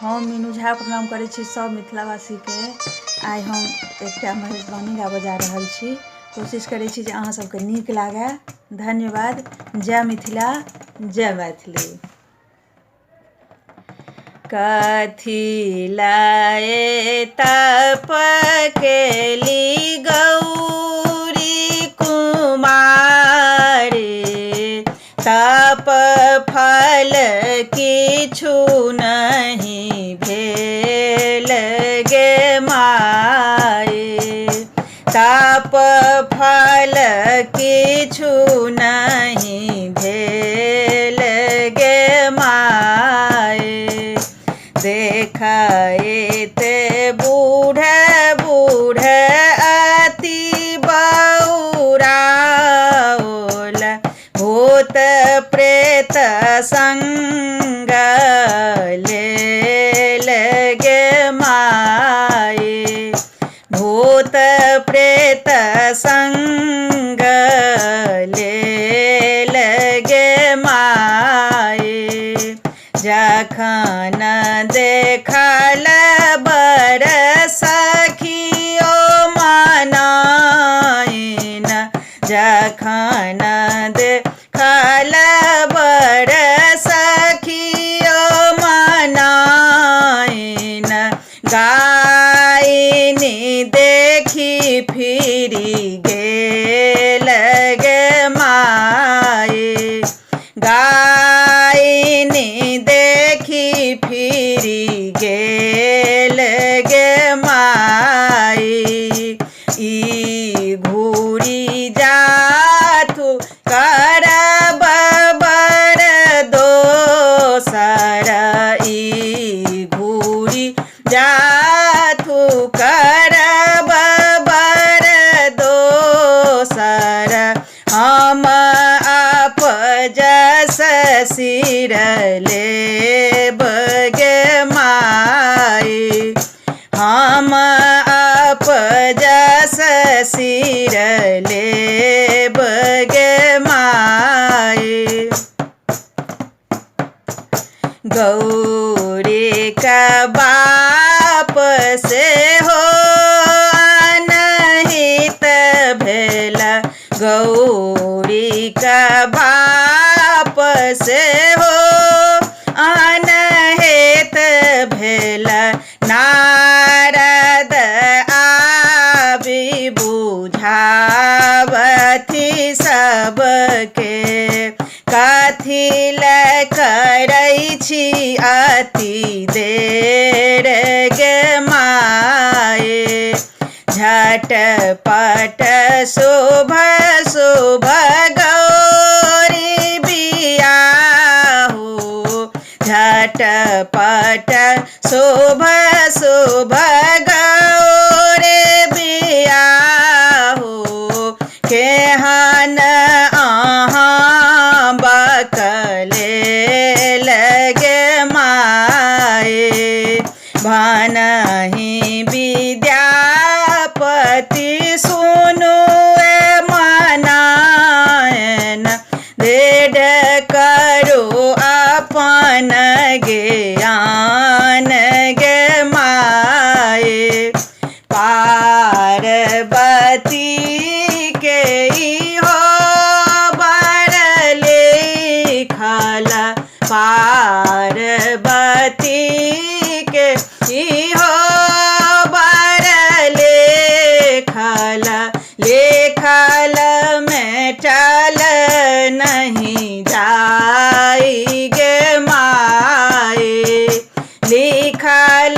हम मीनू झा प्रणाम करै छी सब मिथिलावासी के। आइ हम एकटा महेशवाणी गा बजा रहल छी। कोशिश करै छी जे अहाँ सबके नीक लागे। धन्यवाद। जय मिथिला, जय मैथिली। कथी लाए तप केली गौरी कुमारी, तप फल किछु नहीं भेल गे माए। तप फल किछु नहीं भेल गे माए। देखते बूढ़े बूढ़े अति बौराओल, भूत प्रेत संग लेल गे माए। भूत प्रेत संग लेल गे माए। जखन देखल बर सखियो मनाइन, जखन देखल बर सखियो मनाइन, गायनी देखी फिरी गेल गे माए। गायनी देखी फिरी गेल गे माए। ई घूरी जाथु करब बर दोसर, ई घूरी जाथु करब बर दोसर। हम अपजस सिर लेब गे माए। हम अपजस सिर लेब गे माए। गौरी का बाप से हो अनहित भेल, गौरी का बाप से हो अनहित भेल। नारद आबि बुझावथि सबके, कथी लए करै छी अति देर गे माए। झटपट शुभ शुभ गौरी बियाहु, झटपट शुभ शुभ गौरी बियाहु। केहन अहाँ बकलेल गे माए। भनहि विद्यापति सुनु मनायन, दृढ़ करो अपन ज्ञान गे माए। पार्वती के इहो बर लिखल, पार्वती के इहो बर लिखल। लिखल मेटल नहीं जाई गे माए। लिखल